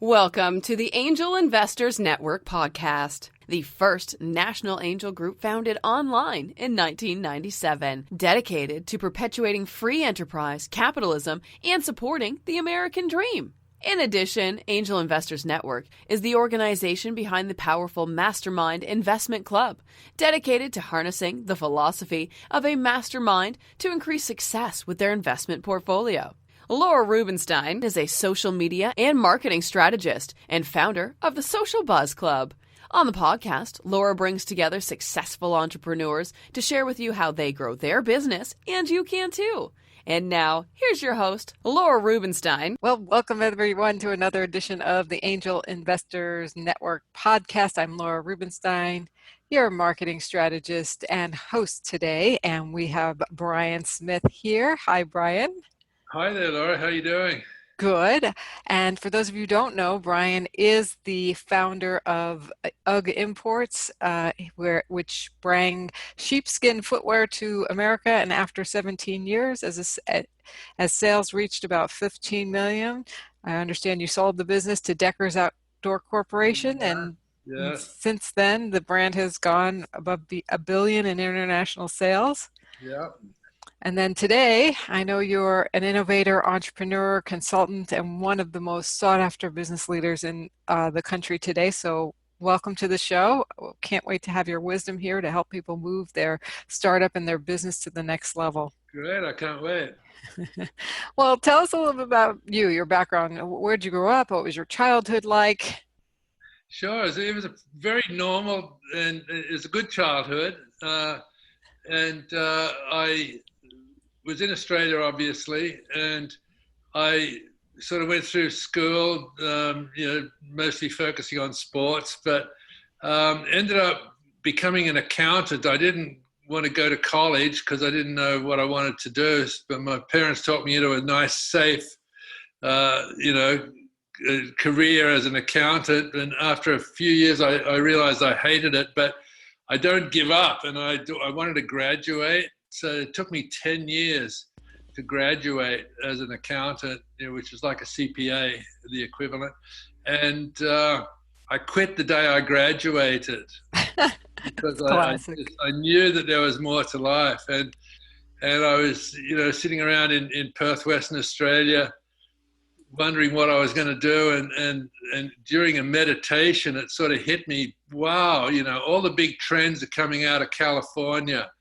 Welcome to the Angel Investors Network podcast, the first national angel group founded online in 1997, dedicated to perpetuating free enterprise, capitalism, and supporting the American dream. In addition, Angel Investors Network is the organization behind the powerful Mastermind Investment Club, dedicated to harnessing the philosophy of a mastermind to increase success with their investment portfolio. Laura Rubenstein is a social media and marketing strategist and founder of the Social Buzz Club. On the podcast, Laura brings together successful entrepreneurs to share with you how they grow their business, and you can too. And now, here's your host, Laura Rubenstein. Well, welcome everyone to another edition of the Angel Investors Network podcast. I'm Laura Rubenstein, your marketing strategist and host today, and we have Brian Smith here. Hi, Brian. Hi there, Laura. How are you doing? Good. And for those of you who don't know, Brian is the founder of UGG Imports, which bring sheepskin footwear to America. And after 17 years, as sales reached about 15 million, I understand you sold the business to Decker's Outdoor Corporation. And since then, the brand has gone above $1 billion in international sales. Yeah. And then today, I know you're an innovator, entrepreneur, consultant, and one of the most sought-after business leaders in the country today. So welcome to the show. Can't wait to have your wisdom here to help people move their startup and their business to the next level. Great. I can't wait. Well, tell us a little bit about you, your background. Where'd you grow up? What was your childhood like? Sure. It was a very normal and it was a good childhood. I was in Australia, obviously, and I sort of went through school, mostly focusing on sports, but ended up becoming an accountant. I didn't want to go to college because I didn't know what I wanted to do, but my parents talked me into a nice, safe, career as an accountant. And after a few years, I realized I hated it, but I don't give up, and I wanted to graduate. So it took me 10 years to graduate as an accountant, which is like a CPA, the equivalent. And I quit the day I graduated because I knew that there was more to life. And I was, sitting around in Perth, Western Australia, wondering what I was going to do. And during a meditation, it sort of hit me, wow, all the big trends are coming out of California.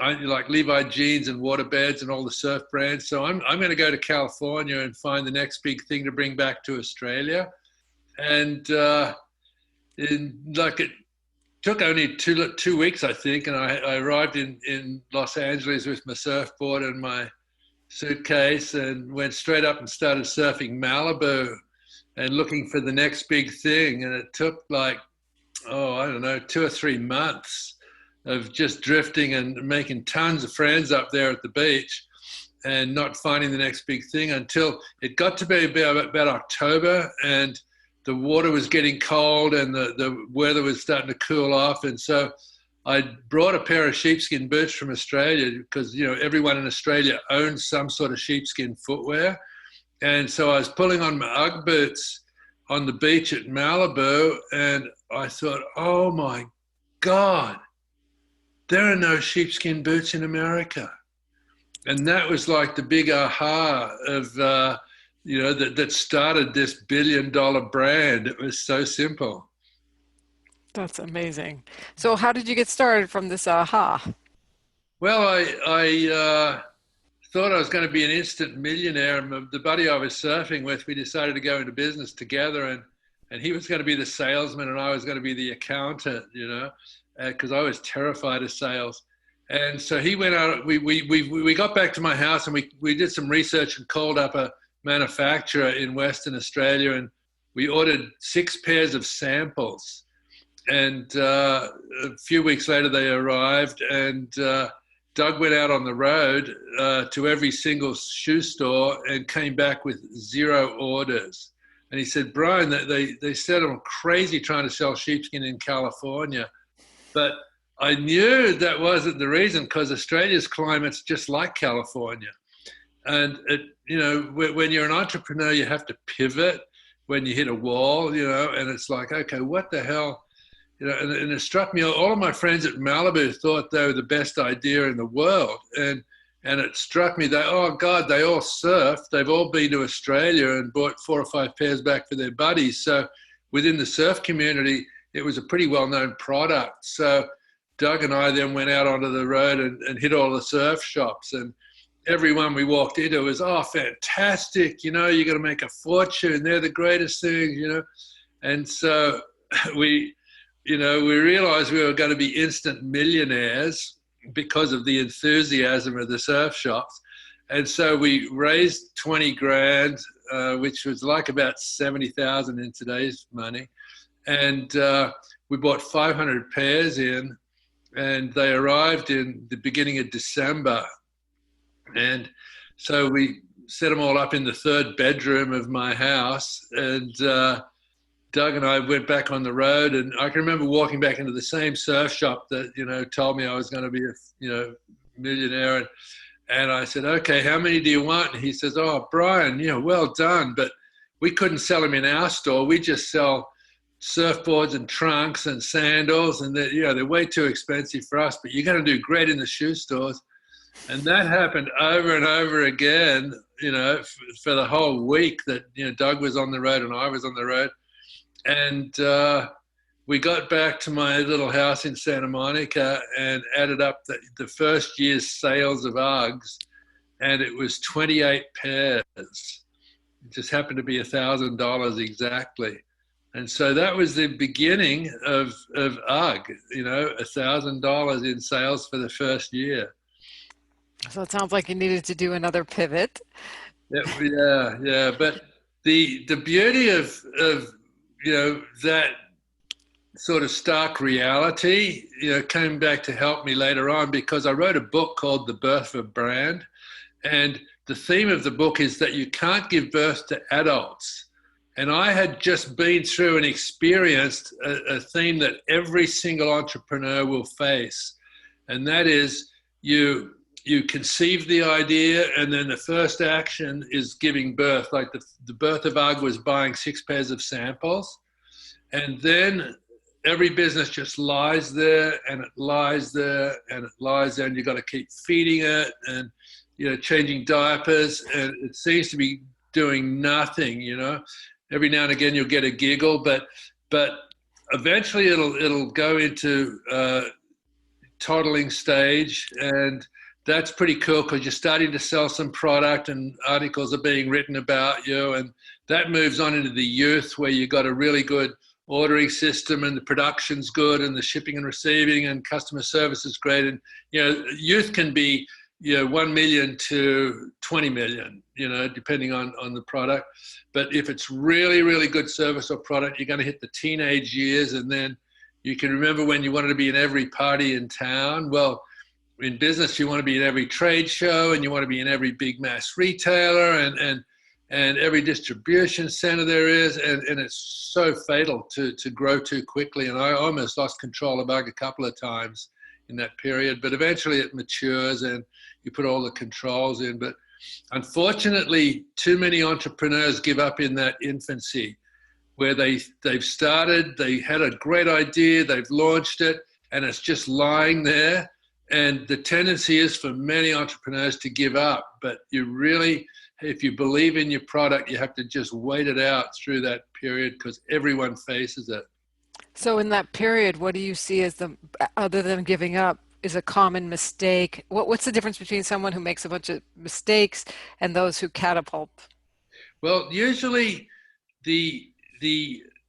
I like Levi jeans and waterbeds and all the surf brands. So I'm going to go to California and find the next big thing to bring back to Australia. And it took only two weeks, I think. And I arrived in Los Angeles with my surfboard and my suitcase and went straight up and started surfing Malibu and looking for the next big thing. And it took 2 or 3 months of just drifting and making tons of friends up there at the beach and not finding the next big thing until it got to be about October and the water was getting cold and the weather was starting to cool off. And so I brought a pair of sheepskin boots from Australia because, everyone in Australia owns some sort of sheepskin footwear. And so I was pulling on my UGG boots on the beach at Malibu and I thought, oh my God, there are no sheepskin boots in America. And that was like the big aha of, that started this $1 billion brand. It was so simple. That's amazing. So how did you get started from this aha? Well, I thought I was going to be an instant millionaire. And the buddy I was surfing with, we decided to go into business together. And he was going to be the salesman and I was going to be the accountant, because I was terrified of sales. And so he went out, we got back to my house and we did some research and called up a manufacturer in Western Australia and we ordered 6 pairs of samples. And a few weeks later they arrived and Doug went out on the road to every single shoe store and came back with 0 orders. And he said, Brian, they said I'm crazy trying to sell sheepskin in California. But I knew that wasn't the reason because Australia's climate's just like California. And, when you're an entrepreneur, you have to pivot. when you hit a wall, you know, and it's like, okay, what the hell? You know, and it struck me, all of my friends at Malibu thought they were the best idea in the world. And it struck me that, oh God, they all surf. They've all been to Australia and bought 4 or 5 pairs back for their buddies. So within the surf community, it was a pretty well-known product. So Doug and I then went out onto the road and hit all the surf shops. And everyone we walked into was, oh, fantastic. You know, you're going to make a fortune. They're the greatest things, you know. And so we realized we were going to be instant millionaires because of the enthusiasm of the surf shops. And so we raised 20 grand, which was like about 70,000 in today's money. And we bought 500 pairs in, and they arrived in the beginning of December. And so we set them all up in the 3rd bedroom of my house. And Doug and I went back on the road, and I can remember walking back into the same surf shop that, you know, told me I was going to be a, you know, millionaire. And I said, okay, how many do you want? And he says, oh, Brian, you know, well done. But we couldn't sell them in our store. We just sell surfboards and trunks and sandals, and they're way too expensive for us, but you're going to do great in the shoe stores. And that happened over and over again, you know, for the whole week that, you know, Doug was on the road and I was on the road. And we got back to my little house in Santa Monica and added up the first year's sales of Uggs, and it was 28 pairs. It just happened to be $1,000 exactly. And so that was the beginning of UGG, you know, $1,000 in sales for the first year. So it sounds like you needed to do another pivot. Yeah. But the beauty of you know, that sort of stark reality, you know, came back to help me later on, because I wrote a book called The Birth of a Brand. And the theme of the book is that you can't give birth to adults. And I had just been through and experienced a theme that every single entrepreneur will face. And that is you conceive the idea, and then the first action is giving birth. Like the birth of UGG was buying 6 pairs of samples. And then every business just lies there, and it lies there, and it lies there, and you've got to keep feeding it and, you know, changing diapers. And it seems to be doing nothing, you know. Every now and again you'll get a giggle, but eventually it'll go into toddling stage, and that's pretty cool because you're starting to sell some product and articles are being written about you, and that moves on into the youth, where you've got a really good ordering system and the production's good and the shipping and receiving and customer service is great. And, you know, youth can be, you know, 1 million to 20 million, you know, depending on the product. But if it's really, really good service or product, you're going to hit the teenage years, and then you can remember when you wanted to be in every party in town. Well, in business, you want to be in every trade show, and you want to be in every big mass retailer and every distribution center there is. And it's so fatal to grow too quickly. And I almost lost control of UGG a couple of times in that period, but eventually it matures and you put all the controls in. But unfortunately, too many entrepreneurs give up in that infancy, where they've started, they had a great idea, they've launched it, and it's just lying there. And the tendency is for many entrepreneurs to give up. But you really, if you believe in your product, you have to just wait it out through that period, because everyone faces it. So in that period, what do you see as other than giving up, is a common mistake? What's the difference between someone who makes a bunch of mistakes and those who catapult? Well, usually the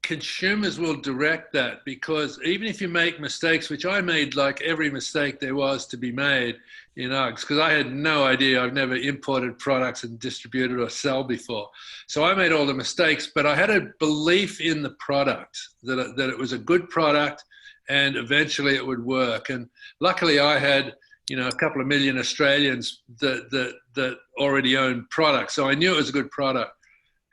consumers will direct that, because even if you make mistakes, which I made like every mistake there was to be made in Uggs, because I had no idea. I've never imported products and distributed or sell before. So I made all the mistakes, but I had a belief in the product, that it was a good product and eventually it would work. And luckily I had, you know, a couple of million Australians that already owned products. So I knew it was a good product.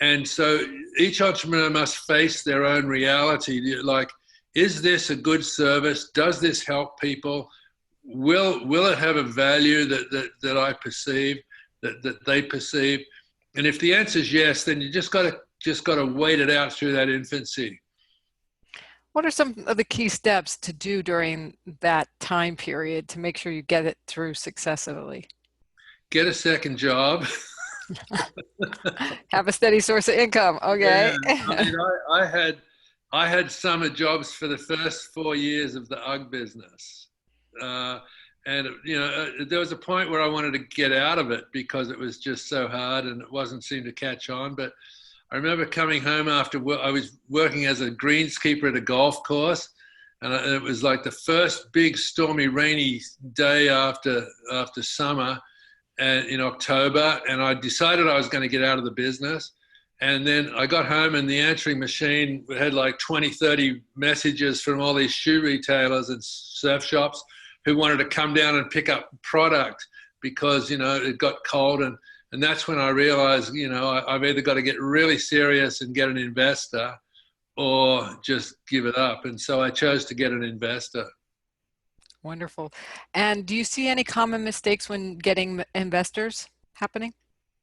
And so each entrepreneur must face their own reality. Like, is this a good service? Does this help people? Will it have a value that I perceive, that they perceive? And if the answer is yes, then you just got to just got to wait it out through that infancy. What are some of the key steps to do during that time period to make sure you get it through successfully? Get a second job. Have a steady source of income. Okay. Yeah. I mean, I had summer jobs for the first 4 years of the UGG business. And, there was a point where I wanted to get out of it because it was just so hard and it wasn't seem to catch on. But I remember coming home after work. I was working as a greenskeeper at a golf course. And it was like the first big stormy, rainy day after summer and in October. And I decided I was going to get out of the business. And then I got home and the answering machine had like 20, 30 messages from all these shoe retailers and surf shops who wanted to come down and pick up product because, it got cold. And that's when I realized, I've either got to get really serious and get an investor or just give it up. And so I chose to get an investor. Wonderful. And do you see any common mistakes when getting investors happening?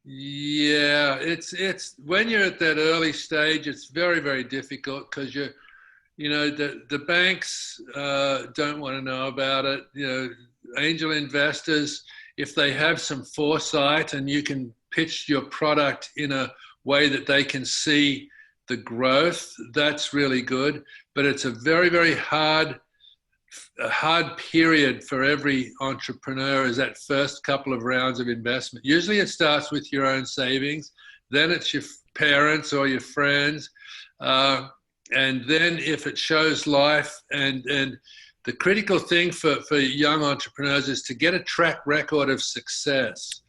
Yeah, it's when you're at that early stage, it's very, very difficult because the banks don't want to know about it. Angel investors, if they have some foresight and you can pitch your product in a way that they can see the growth, that's really good. But it's a very, very hard period for every entrepreneur is that first couple of rounds of investment. Usually it starts with your own savings, then it's your parents or your friends, and then if it shows life. And the critical thing for young entrepreneurs is to get a track record of success.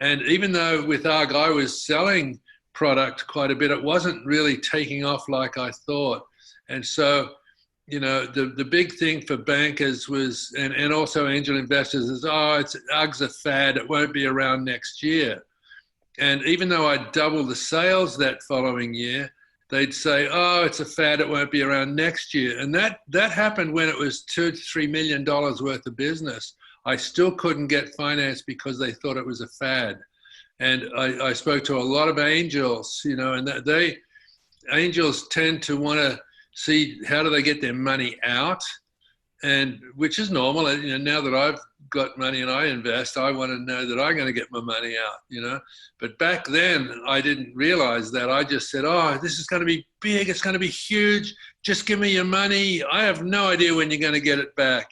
And even though with UGG I was selling product quite a bit, it wasn't really taking off like I thought. And so the big thing for bankers was, and also angel investors is, UGG's a fad, it won't be around next year. And even though I doubled the sales that following year, they'd say, it's a fad, it won't be around next year. And that happened when it was $2 to $3 million worth of business. I still couldn't get finance because they thought it was a fad. And I spoke to a lot of angels, and angels tend to want to see how do they get their money out, and which is normal. Now that I've got money and I invest, I want to know that I'm going to get my money out, But back then I didn't realize that. I just said, this is going to be big. It's going to be huge. Just give me your money. I have no idea when you're going to get it back,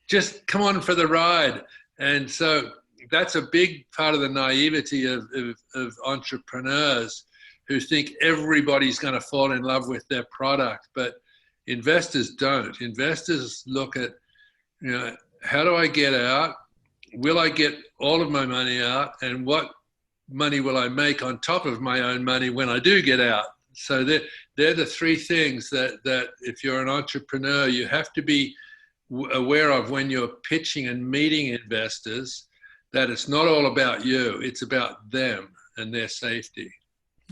Just come on for the ride. And so that's a big part of the naivety of entrepreneurs who think everybody's going to fall in love with their product. But investors don't. Investors look at, how do I get out? Will I get all of my money out? And what money will I make on top of my own money when I do get out? So they're the three things that if you're an entrepreneur, you have to be aware of when you're pitching and meeting investors, that it's not all about you. It's about them and their safety.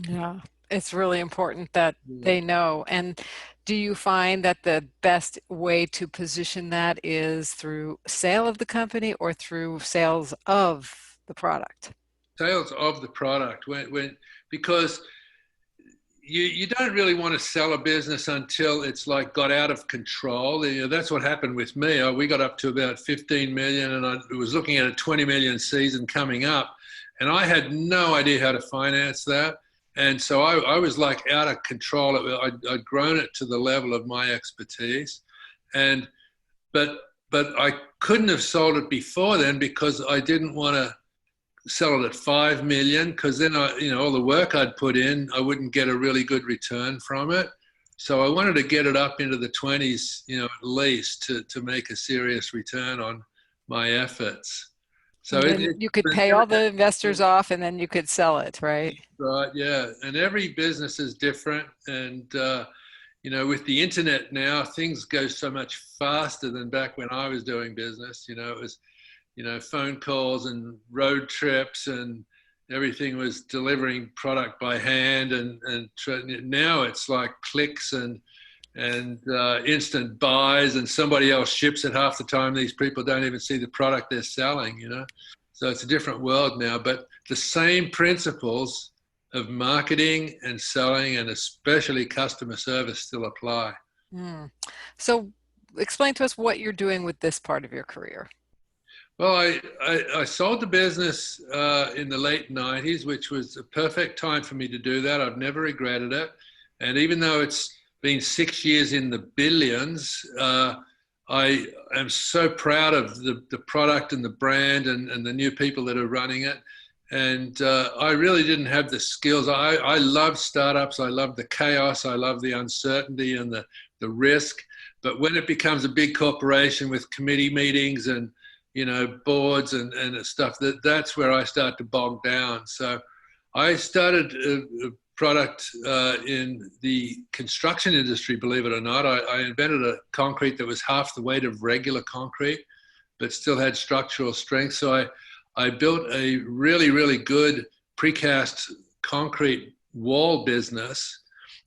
Yeah, it's really important that they know. And do you find that the best way to position that is through sale of the company or through sales of the product? Sales of the product, because you don't really want to sell a business until it's like got out of control. That's what happened with me. We got up to about 15 million, and I was looking at a 20 million season coming up, and I had no idea how to finance that. And so I was like out of control. I'd grown it to the level of my expertise, but I couldn't have sold it before then because I didn't want to sell it at 5 million, because then all the work I'd put in, I wouldn't get a really good return from it. So I wanted to get it up into the 20s, at least to make a serious return on my efforts. So you could pay all the investors off and then you could sell it, right? Right, yeah. And every business is different. And, with the internet now, things go so much faster than back when I was doing business. It was, phone calls and road trips, and everything was delivering product by hand. And now it's like clicks and instant buys, and somebody else ships it half the time. These people don't even see the product they're selling, So it's a different world now, but the same principles of marketing and selling, and especially customer service, still apply. So explain to us what you're doing with this part of your career. Well, I sold the business in the late 90s, which was a perfect time for me to do that. I've never regretted it. And even though it's been 6 years in the billions, I am so proud of the product and the brand and the new people that are running it. And I really didn't have the skills. I love startups. I love the chaos. I love the uncertainty and the risk. But when it becomes a big corporation with committee meetings and, you know, boards and stuff, that's where I start to bog down. So I started a product in the construction industry, believe it or not. I invented a concrete that was half the weight of regular concrete, but still had structural strength. So I built a really, really good precast concrete wall business,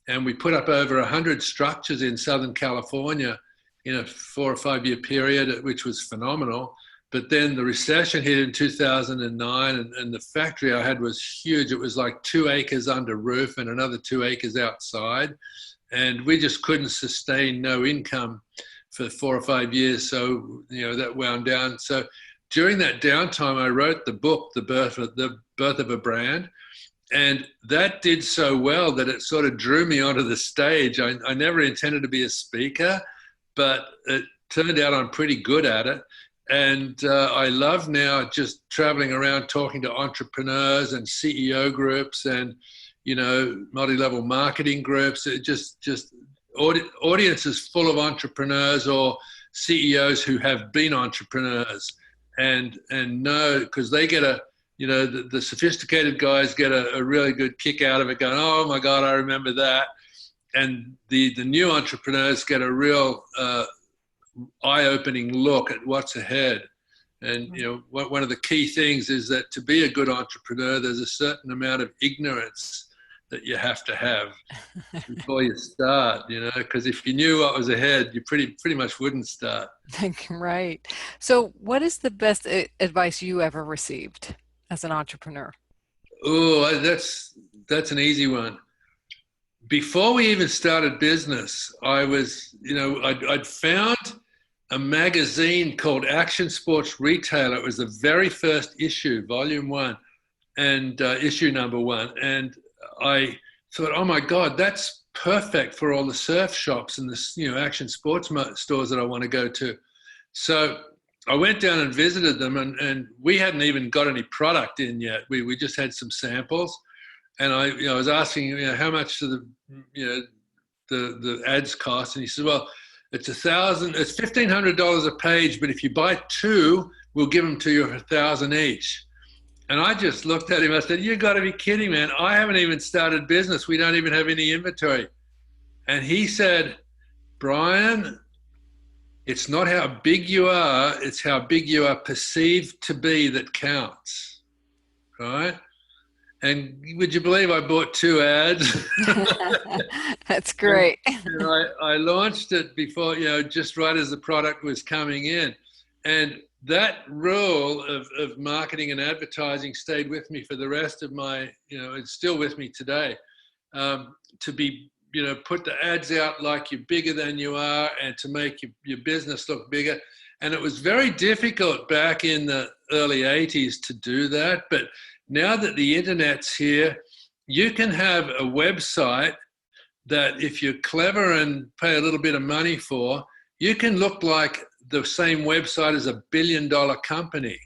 and we put up over 100 structures in Southern California in a 4 or 5 year period, which was phenomenal. But then the recession hit in 2009, and the factory I had was huge. It was like 2 acres under roof and another 2 acres outside. And we just couldn't sustain no income for 4 or 5 years. So, you know, that wound down. So during that downtime, I wrote the book, The Birth of a Brand. And that did so well that it sort of drew me onto the stage. I never intended to be a speaker, but it turned out I'm pretty good at it. And I love now just traveling around talking to entrepreneurs and CEO groups and, you know, multi-level marketing groups. It just audiences full of entrepreneurs or CEOs who have been entrepreneurs and know, because they get the sophisticated guys get a really good kick out of it, going, oh my God, I remember that. And the new entrepreneurs get a real eye-opening look at what's ahead. And, you know, one of the key things is that to be a good entrepreneur, there's a certain amount of ignorance that you have to have before you start, you know, because if you knew what was ahead, you pretty much wouldn't start. Right. So what is the best advice you ever received as an entrepreneur? Oh, that's an easy one. Before we even started business, I was, you know, I'd found a magazine called Action Sports Retailer. It was the very first issue, volume 1, and issue number 1. And I thought, oh my God, that's perfect for all the surf shops and the, you know, action sports stores that I want to go to. So I went down and visited them, and we hadn't even got any product in yet. We just had some samples. And I was asking, you know, how much do the ads cost? And he said, well, it's $1,500 a page, but if you buy 2, we'll give them to you for $1,000 each. And I just looked at him. I said, you got to be kidding, man. I haven't even started business. We don't even have any inventory. And he said, Brian, it's not how big you are, it's how big you are perceived to be that counts, right? And would you believe I bought 2 ads? That's great. And I launched it before, you know, just right as the product was coming in. And that rule of marketing and advertising stayed with me for the rest of my, you know, it's still with me today. To be, you know, put the ads out like you're bigger than you are and to make your business look bigger. And it was very difficult back in the early 80s to do that. But now that the internet's here, you can have a website that if you're clever and pay a little bit of money for, you can look like the same website as $1 billion company,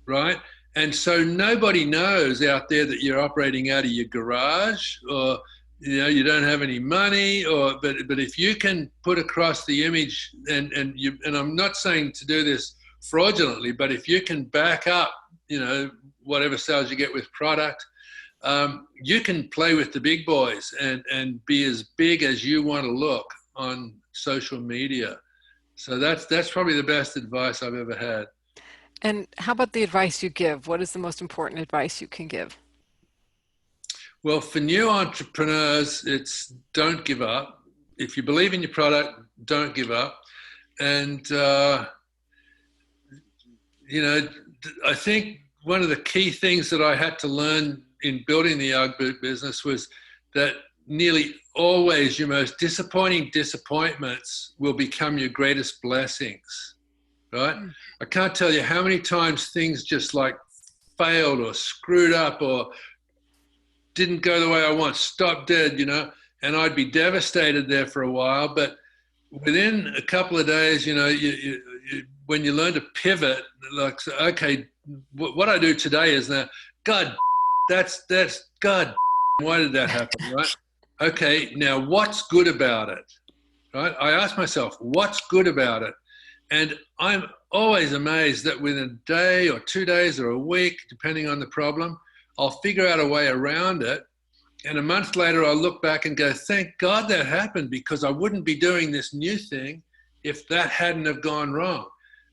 right? And so nobody knows out there that you're operating out of your garage, or, you know, you don't have any money, but if you can put across the image, and I'm not saying to do this fraudulently, but if you can back up, you know, whatever sales you get with product, you can play with the big boys and be as big as you want to look on social media. So that's probably the best advice I've ever had. And how about the advice you give? What is the most important advice you can give? Well, for new entrepreneurs, it's don't give up. If you believe in your product, don't give up. And, you know, I think one of the key things that I had to learn in building the UGG boot business was that nearly always your most disappointing disappointments will become your greatest blessings, right? I can't tell you how many times things just like failed or screwed up or didn't go the way I want, stopped dead, and I'd be devastated there for a while. But within a couple of days, you when you learn to pivot, like, okay, what I do today is now, God, that's God, why did that happen, right? Okay, now what's good about it, right? I ask myself, what's good about it? And I'm always amazed that within a day or 2 days or a week, depending on the problem, I'll figure out a way around it. And a month later, I'll look back and go, thank God that happened, because I wouldn't be doing this new thing if that hadn't have gone wrong.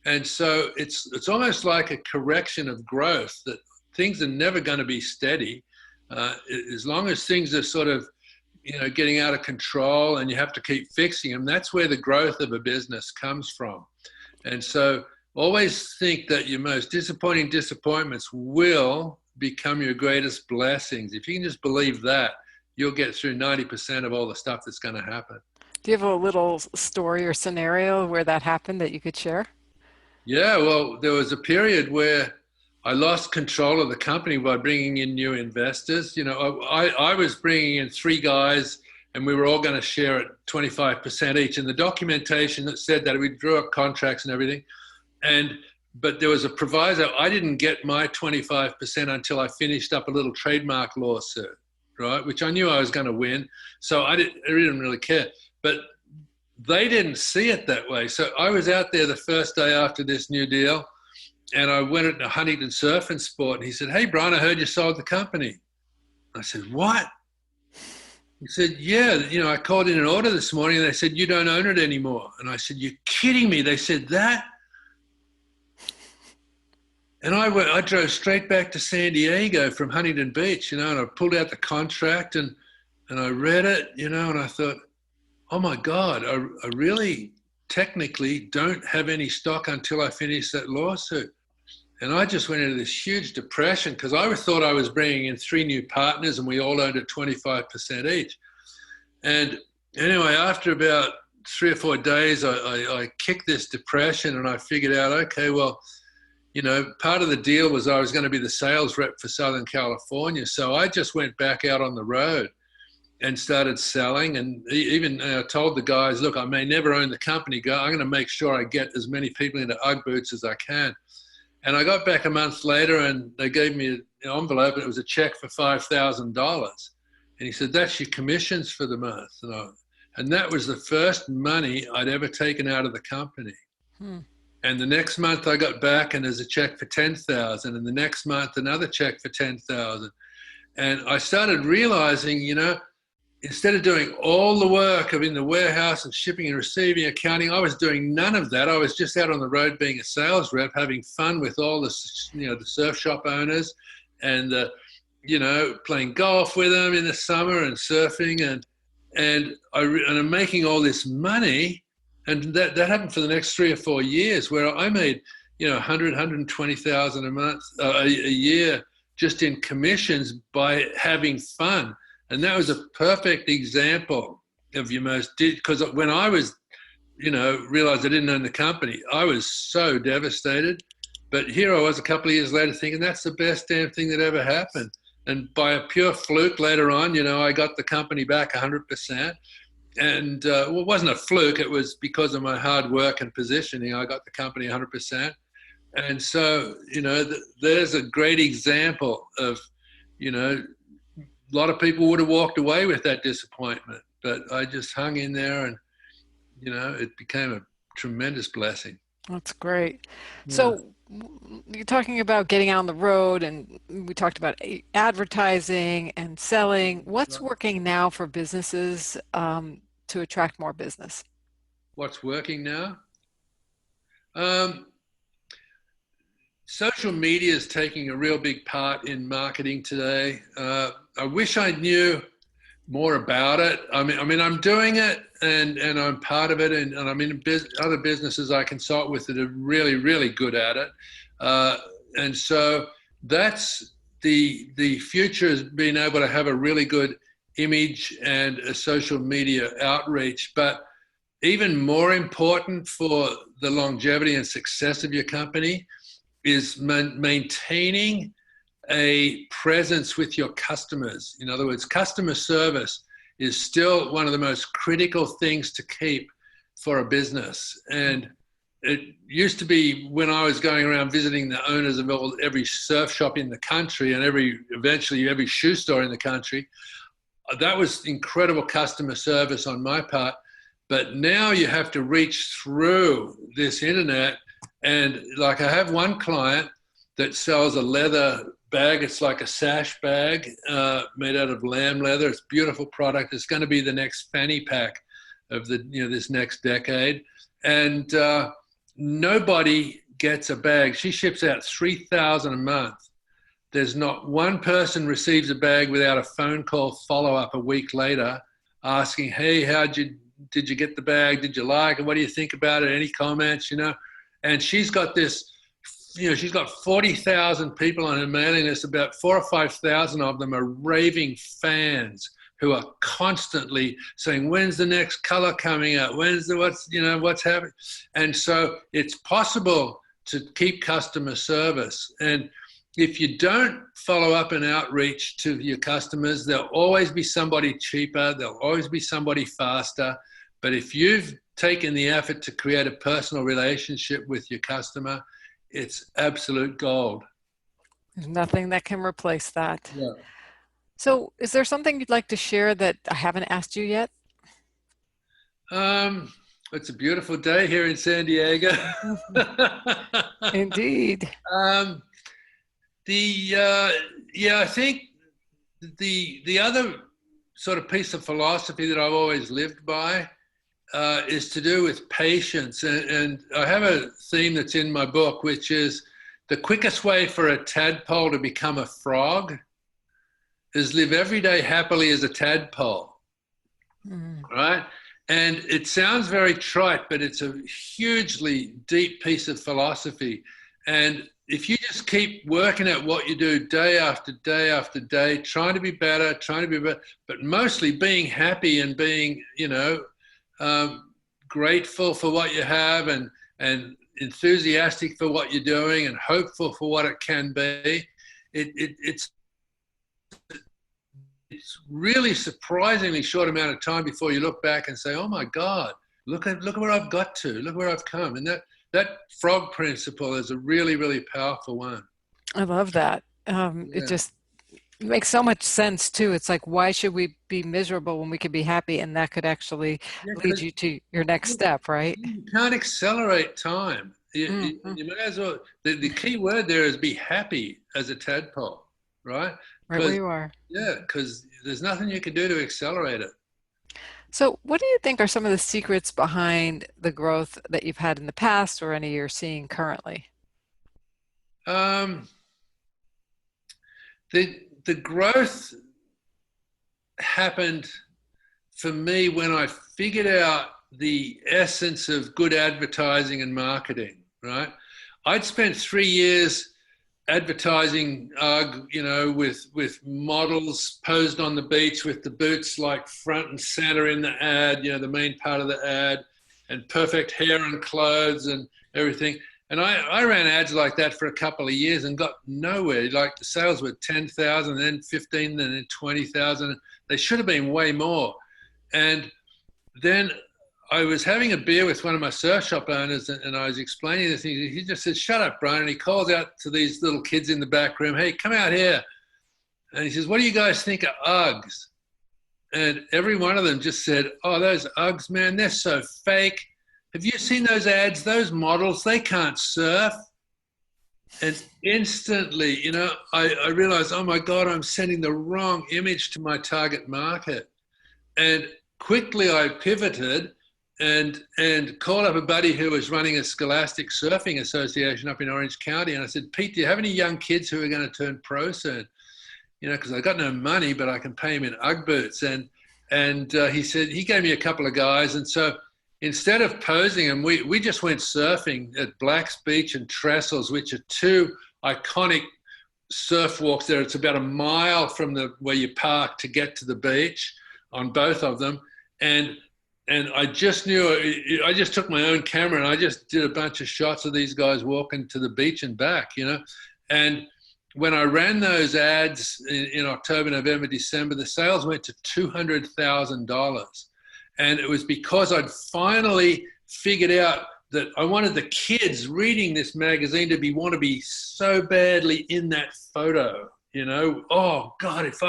And so it's almost like a correction of growth, that things are never going to be steady. As long as things are sort of, getting out of control and you have to keep fixing them, that's where the growth of a business comes from. And so always think that your most disappointing disappointments will become your greatest blessings. If you can just believe that, you'll get through 90% of all the stuff that's going to happen. Do you have a little story or scenario where that happened that you could share? Yeah, well, there was a period where I lost control of the company by bringing in new investors. I was bringing in 3 guys, and we were all going to share at 25% each. And the documentation that said that, we drew up contracts and everything. But there was a proviso. I didn't get my 25% until I finished up a little trademark lawsuit, right? Which I knew I was going to win. So I didn't really care. But they didn't see it that way. So I was out there the first day after this new deal, and I went to Huntington Surf and Sport, and he said, hey, Brian, I heard you sold the company. I said, what? He said, yeah, I called in an order this morning, and they said, you don't own it anymore. And I said, you're kidding me. They said that? And I drove straight back to San Diego from Huntington Beach, and I pulled out the contract and I read it, and I thought, oh my God, I really technically don't have any stock until I finish that lawsuit. And I just went into this huge depression, because I thought I was bringing in 3 new partners and we all owned at 25% each. And anyway, after about 3 or 4 days, I kicked this depression, and I figured out, okay, well, part of the deal was I was going to be the sales rep for Southern California. So I just went back out on the road and started selling. And even told the guys, look, I may never own the company. I'm going to make sure I get as many people into UGG boots as I can. And I got back a month later, and they gave me an envelope, and it was a check for $5,000. And he said, that's your commissions for the month. And that was the first money I'd ever taken out of the company. And the next month I got back, and there's a check for $10,000, and the next month another check for $10,000. And I started realizing, instead of doing all the work of in the warehouse and shipping and receiving, accounting, I was doing none of that. I was just out on the road being a sales rep, having fun with all the, the surf shop owners, and playing golf with them in the summer and surfing, and I'm making all this money. And that happened for the next 3 or 4 years, where I made, 100, 120,000 a month, a year, just in commissions by having fun. And that was a perfect example of because when I was, realized I didn't own the company, I was so devastated. But here I was a couple of years later thinking, that's the best damn thing that ever happened. And by a pure fluke later on, I got the company back 100%. And it wasn't a fluke. It was because of my hard work and positioning. I got the company 100%. And so, there's a great example of, a lot of people would have walked away with that disappointment. But I just hung in there, and, it became a tremendous blessing. That's great. Yeah. So you're talking about getting out on the road, and we talked about advertising and selling. What's working now for businesses to attract more business? What's working now? Social media is taking a real big part in marketing today. I wish I knew more about it. I mean, I'm doing it, and I'm part of it, and I'm in other businesses I consult with that are really, really good at it. And so that's the future is being able to have a really good image and a social media outreach. But even more important for the longevity and success of your company is maintaining a presence with your customers. In other words, customer service is still one of the most critical things to keep for a business. And it used to be, when I was going around visiting the owners of every surf shop in the country and eventually every shoe store in the country, that was incredible customer service on my part. But now you have to reach through this internet. And like, I have one client that sells a leather bag. It's like a sash bag made out of lamb leather. It's a beautiful product. It's going to be the next fanny pack of this next decade. And nobody gets a bag. She ships out 3,000 a month. There's not one person receives a bag without a phone call follow-up a week later asking, hey, did you get the bag? Did you like it? What do you think about it? Any comments, And she's got this, she's got 40,000 people on her mailing list. About 4,000 or 5,000 of them are raving fans who are constantly saying, when's the next color coming out? What's happening? And so it's possible to keep customer service. And if you don't follow up and outreach to your customers, there'll always be somebody cheaper. There'll always be somebody faster. But if you've taken the effort to create a personal relationship with your customer, it's absolute gold. There's nothing that can replace that. Yeah. So is there something you'd like to share that I haven't asked you yet? It's a beautiful day here in San Diego. Indeed. I think the other sort of piece of philosophy that I've always lived by is to do with patience. And I have a theme that's in my book, which is the quickest way for a tadpole to become a frog is live every day happily as a tadpole, right? And it sounds very trite, but it's a hugely deep piece of philosophy. And if you just keep working at what you do day after day after day, trying to be better, but mostly being happy and being, grateful for what you have and enthusiastic for what you're doing and hopeful for what it can be, it's really surprisingly short amount of time before you look back and say, oh my God, look where I've got to, look where I've come. And that frog principle is a really, really powerful one. I love that. It just makes so much sense too. It's like, why should we be miserable when we could be happy? And that could actually lead you to your next step, right? You can't accelerate time. You may as well, the key word there is be happy as a tadpole, right? Right where you are. Yeah, because there's nothing you can do to accelerate it. So what do you think are some of the secrets behind the growth that you've had in the past or any you're seeing currently? The growth happened for me when I figured out the essence of good advertising and marketing, right? I'd spent 3 years advertising UGG, with models posed on the beach with the boots like front and center in the ad, the main part of the ad, and perfect hair and clothes and everything. And I ran ads like that for a couple of years and got nowhere. Like the sales were 10,000, then 15, then 20,000. They should have been way more. And then I was having a beer with one of my surf shop owners and I was explaining this. He just said, shut up, Brian. And he calls out to these little kids in the back room, hey, come out here. And he says, what do you guys think of Uggs? And every one of them just said, oh, those Uggs, man, they're so fake. Have you seen those ads? Those models, they can't surf. And instantly, I realized, oh my God, I'm sending the wrong image to my target market. And quickly I pivoted and called up a buddy who was running a Scholastic Surfing Association up in Orange County. And I said, Pete, do you have any young kids who are going to turn pro soon? Because I got no money, but I can pay them in UGG boots. And he said, he gave me a couple of guys. And so instead of posing them, we just went surfing at Black's Beach and Trestles, which are two iconic surf walks there. It's about a mile from where you park to get to the beach on both of them. And I just knew, I just took my own camera and I just did a bunch of shots of these guys walking to the beach and back, And when I ran those ads in October, November, December, the sales went to $200,000. And it was because I'd finally figured out that I wanted the kids reading this magazine to want to be so badly in that photo, Oh God, if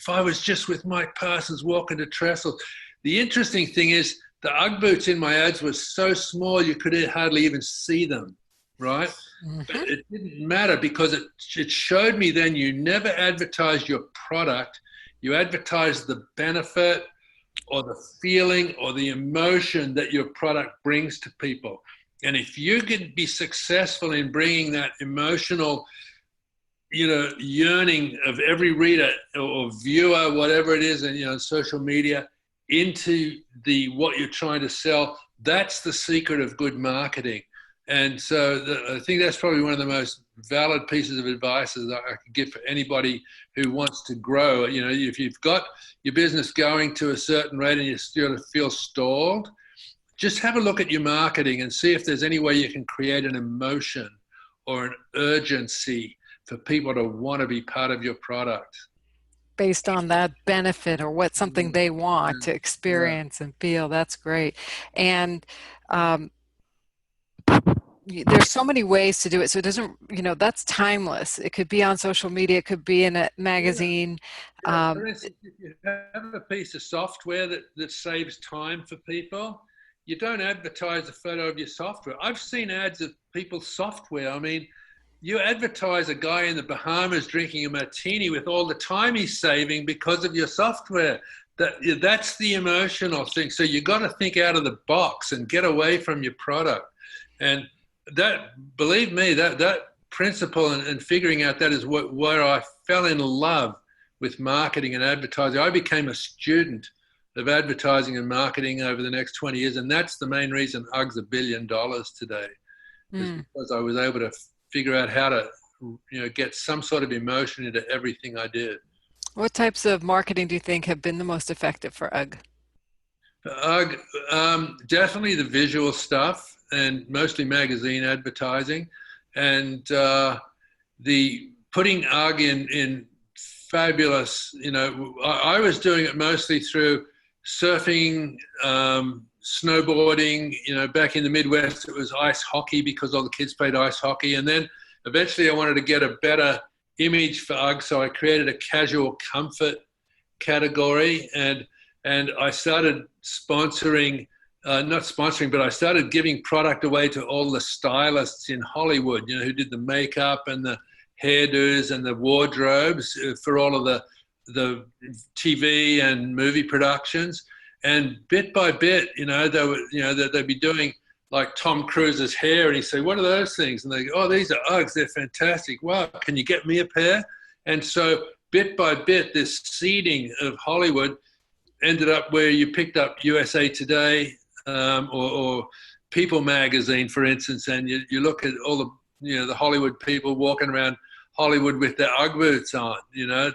I was just with Mike Parsons walking to Trestle. The interesting thing is the Ugg boots in my ads were so small you could hardly even see them, right? Mm-hmm. But it didn't matter because it showed me then you never advertise your product, you advertise the benefit or the feeling or the emotion that your product brings to people. And if you can be successful in bringing that emotional, yearning of every reader or viewer, whatever it is, and, social media into what you're trying to sell, that's the secret of good marketing. And so I think that's probably one of the most valid pieces of advice that I could give for anybody who wants to grow. If you've got your business going to a certain rate and you still feel stalled, just have a look at your marketing and see if there's any way you can create an emotion or an urgency for people to want to be part of your product. Based on that benefit or what something they want to experience and feel. That's great. And there's so many ways to do it. So it doesn't, that's timeless. It could be on social media. It could be in a magazine. For instance, if you have a piece of software that saves time for people, you don't advertise a photo of your software. I've seen ads of people's software. I mean, you advertise a guy in the Bahamas drinking a martini with all the time he's saving because of your software. That's the emotional thing. So you got to think out of the box and get away from your product. And that, believe me, that principle and figuring out that is where I fell in love with marketing and advertising. I became a student of advertising and marketing over the next 20 years. And that's the main reason UGG's $1 billion today, is because I was able to figure out how to, get some sort of emotion into everything I did. What types of marketing do you think have been the most effective for UGG? For UGG, definitely the visual stuff and mostly magazine advertising, and the putting UGG in fabulous, I was doing it mostly through surfing, snowboarding, back in the Midwest, it was ice hockey because all the kids played ice hockey. And then eventually I wanted to get a better image for UGG. So I created a casual comfort category and I started sponsoring, but I started giving product away to all the stylists in Hollywood, who did the makeup and the hairdos and the wardrobes for all of the TV and movie productions. And bit by bit, they'd be doing like Tom Cruise's hair, and he'd say, "What are those things?" And they go, "Oh, these are Uggs. They're fantastic. Wow, can you get me a pair?" And so bit by bit, this seeding of Hollywood ended up where you picked up USA Today or People magazine, for instance, and you look at all the the Hollywood people walking around Hollywood with their Ugg boots on.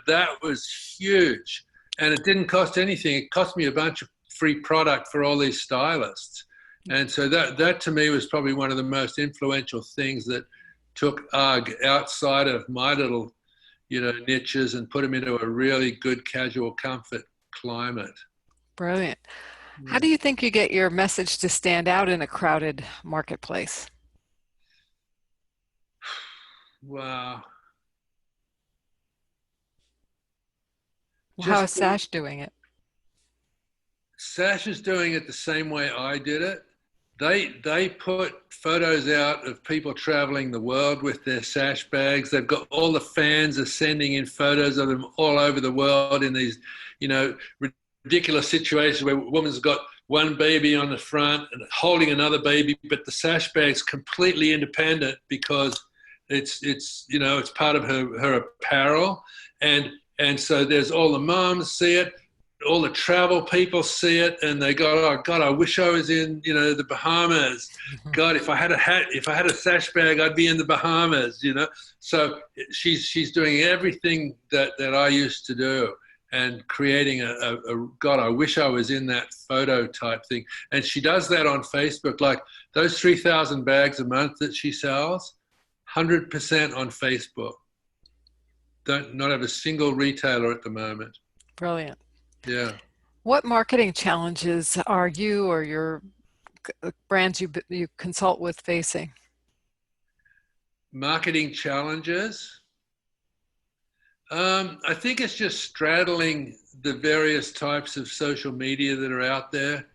That was huge, and it didn't cost anything. It cost me a bunch of free product for all these stylists. And so that to me was probably one of the most influential things that took UGG outside of my little, niches and put them into a really good casual comfort climate. Brilliant. How do you think you get your message to stand out in a crowded marketplace? Wow. How is Sash doing it? Sash is doing it the same way I did it. They put photos out of people traveling the world with their Sash bags. They've got all the fans are sending in photos of them all over the world in these, ridiculous situations where a woman's got one baby on the front and holding another baby, but the Sash bag's completely independent because it's part of her apparel. And so there's all the moms see it. all the travel people see it and they go, oh God, I wish I was in, the Bahamas. God, if I had a hat, if I had a sash bag, I'd be in the Bahamas, So she's doing everything that I used to do and creating a God, I wish I was in that photo type thing. And she does that on Facebook, like those 3,000 bags a month that she sells, 100% on Facebook. Not have a single retailer at the moment. Brilliant. Yeah. What marketing challenges are you or your brands you consult with facing? Marketing challenges? I think it's just straddling the various types of social media that are out there.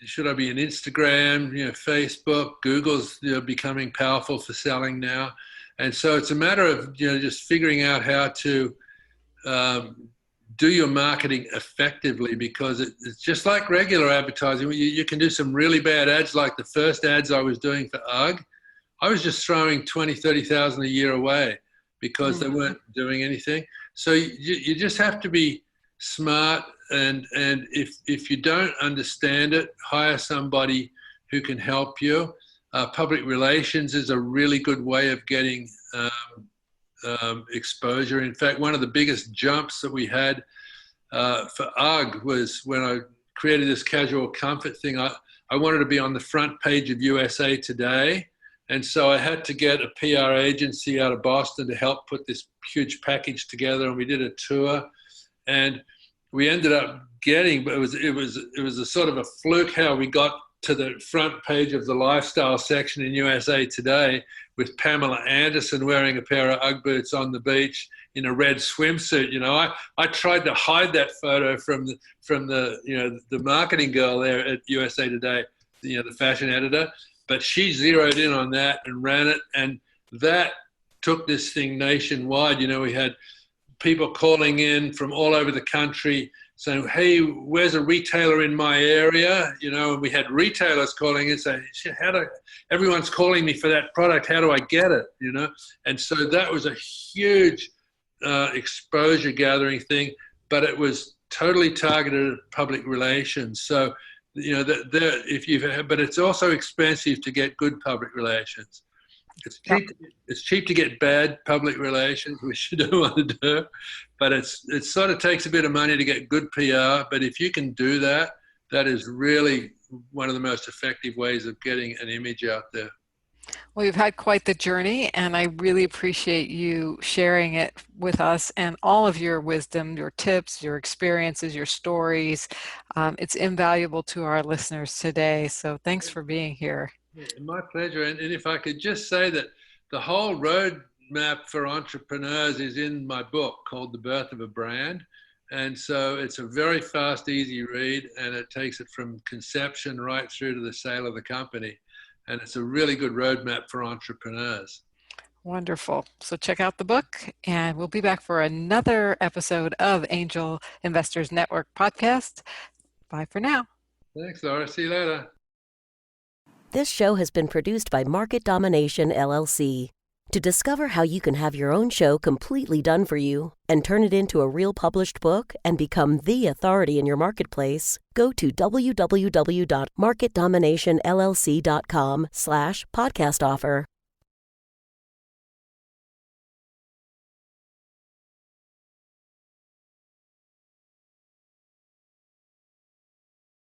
Should I be in Instagram, Facebook, Google's becoming powerful for selling now. And so it's a matter of, just figuring out how to do your marketing effectively, because it's just like regular advertising. You can do some really bad ads, like the first ads I was doing for UGG. I was just throwing 20, 30,000 a year away because they weren't doing anything. So you just have to be smart, and if you don't understand it, hire somebody who can help you. Public relations is a really good way of getting exposure. In fact, one of the biggest jumps that we had for UGG was when I created this casual comfort thing. I wanted to be on the front page of USA Today. And so I had to get a PR agency out of Boston to help put this huge package together. And we did a tour, and we ended up getting, but it was a sort of a fluke how we got to the front page of the lifestyle section in USA Today with Pamela Anderson wearing a pair of UGG boots on the beach in a red swimsuit. I tried to hide that photo from the marketing girl there at USA Today, the fashion editor. But she zeroed in on that and ran it, and that took this thing nationwide. We had people calling in from all over the country saying, hey, where's a retailer in my area? And we had retailers calling in saying, everyone's calling me for that product. How do I get it? And so that was a huge exposure gathering thing, but it was totally targeted at public relations. So, but it's also expensive to get good public relations. It's cheap to get bad public relations, which you don't want to do, but it sort of takes a bit of money to get good PR. But if you can do that, that is really one of the most effective ways of getting an image out there. Well, you've had quite the journey, and I really appreciate you sharing it with us and all of your wisdom, your tips, your experiences, your stories. It's invaluable to our listeners today. So thanks for being here. My pleasure. And if I could just say that the whole roadmap for entrepreneurs is in my book called The Birth of a Brand. And so it's a very fast, easy read, and it takes it from conception right through to the sale of the company. And it's a really good roadmap for entrepreneurs. Wonderful. So check out the book, and we'll be back for another episode of Angel Investors Network podcast. Bye for now. Thanks, Laura. See you later. This show has been produced by Market Domination, LLC. To discover how you can have your own show completely done for you and turn it into a real published book and become the authority in your marketplace, go to www.marketdominationllc.com/podcast offer.